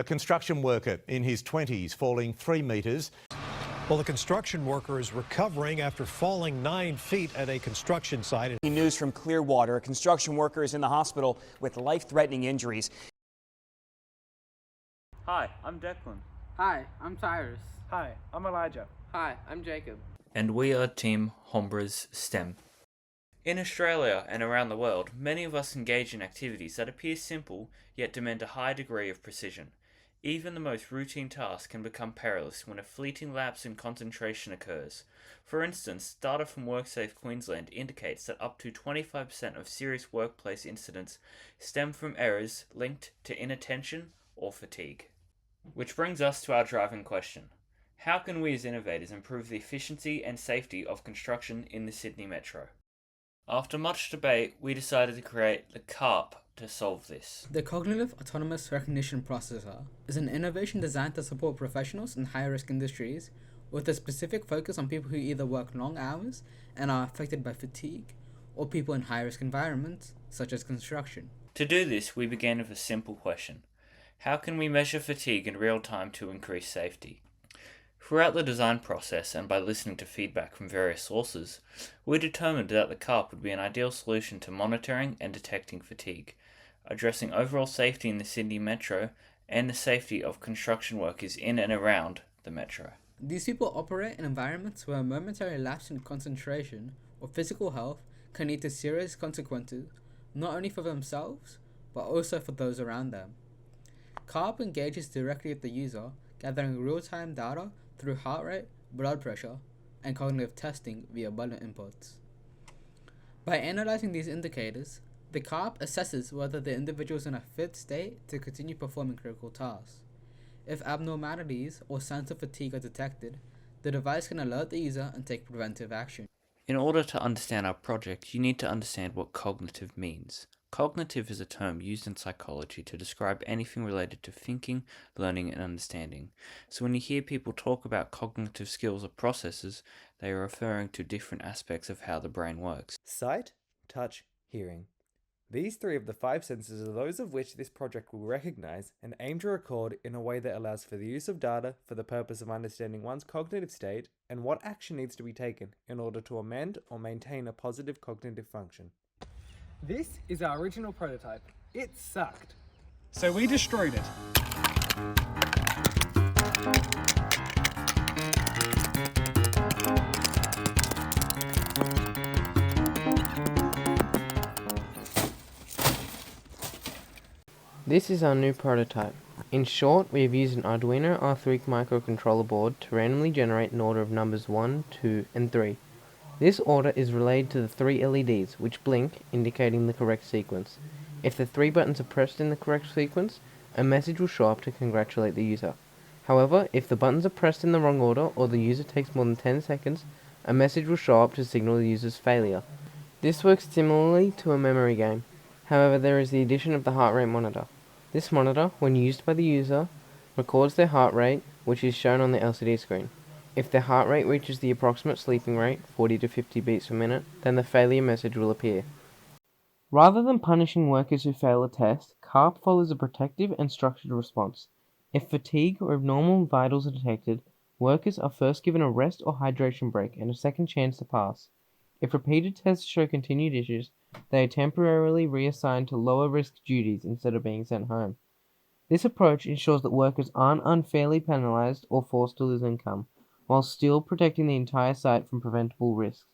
A construction worker in his 20s falling 3 metres. Well, the construction worker is recovering after falling 9 feet at a construction site. News from Clearwater. A construction worker is in the hospital with life-threatening injuries. Hi, I'm Declan. Hi, I'm Cyrus. Hi, I'm Elijah. Hi, I'm Jacob. And we are Team Hombres STEM. In Australia and around the world, many of us engage in activities that appear simple yet demand a high degree of precision. Even the most routine task can become perilous when a fleeting lapse in concentration occurs. For instance, data from WorkSafe Queensland indicates that up to 25% of serious workplace incidents stem from errors linked to inattention or fatigue. Which brings us to our driving question. How can we as innovators improve the efficiency and safety of construction in the Sydney Metro? After much debate, we decided to create the CARP to solve this. The Cognitive Autonomous Recognition Processor is an innovation designed to support professionals in high-risk industries with a specific focus on people who either work long hours and are affected by fatigue, or people in high-risk environments, such as construction. To do this, we began with a simple question. How can we measure fatigue in real time to increase safety? Throughout the design process and by listening to feedback from various sources, we determined that the CARP would be an ideal solution to monitoring and detecting fatigue, addressing overall safety in the Sydney Metro and the safety of construction workers in and around the Metro. These people operate in environments where a momentary lapse in concentration or physical health can lead to serious consequences, not only for themselves, but also for those around them. CARP engages directly with the user, gathering real-time data through heart rate, blood pressure, and cognitive testing via button inputs. By analyzing these indicators, the CARP assesses whether the individual is in a fit state to continue performing critical tasks. If abnormalities or signs of fatigue are detected, the device can alert the user and take preventive action. In order to understand our project, you need to understand what cognitive means. Cognitive is a term used in psychology to describe anything related to thinking, learning, and understanding. So when you hear people talk about cognitive skills or processes, they are referring to different aspects of how the brain works. Sight, touch, hearing. These 3 of the 5 senses are those of which this project will recognize and aim to record in a way that allows for the use of data for the purpose of understanding one's cognitive state and what action needs to be taken in order to amend or maintain a positive cognitive function. This is our original prototype. It sucked. So we destroyed it. This is our new prototype. In short, we have used an Arduino R3 microcontroller board to randomly generate an order of numbers 1, 2, and 3. This order is relayed to the 3 LEDs, which blink, indicating the correct sequence. If the 3 buttons are pressed in the correct sequence, a message will show up to congratulate the user. However, if the buttons are pressed in the wrong order or the user takes more than 10 seconds, a message will show up to signal the user's failure. This works similarly to a memory game. However, there is the addition of the heart rate monitor. This monitor, when used by the user, records their heart rate, which is shown on the LCD screen. If their heart rate reaches the approximate sleeping rate, 40 to 50 beats per minute, then the failure message will appear. Rather than punishing workers who fail a test, CARP follows a protective and structured response. If fatigue or abnormal vitals are detected, workers are first given a rest or hydration break and a second chance to pass. If repeated tests show continued issues, they are temporarily reassigned to lower risk duties instead of being sent home. This approach ensures that workers aren't unfairly penalized or forced to lose income, while still protecting the entire site from preventable risks.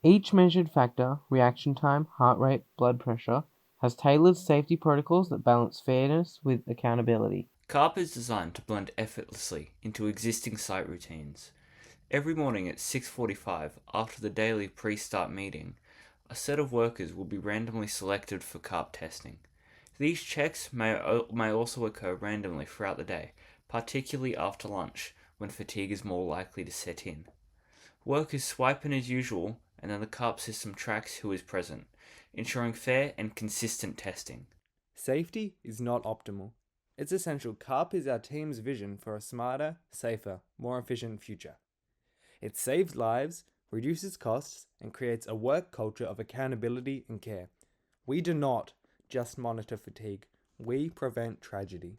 Each measured factor, reaction time, heart rate, blood pressure, has tailored safety protocols that balance fairness with accountability. CARP is designed to blend effortlessly into existing site routines. Every morning at 6:45, after the daily pre-start meeting, a set of workers will be randomly selected for CARP testing. These checks may also occur randomly throughout the day, particularly after lunch, when fatigue is more likely to set in. Workers swipe in as usual, and then the CARP system tracks who is present, ensuring fair and consistent testing. Safety is not optimal. It's essential CARP is our team's vision for a smarter, safer, more efficient future. It saves lives, reduces costs, and creates a work culture of accountability and care. We do not just monitor fatigue, we prevent tragedy.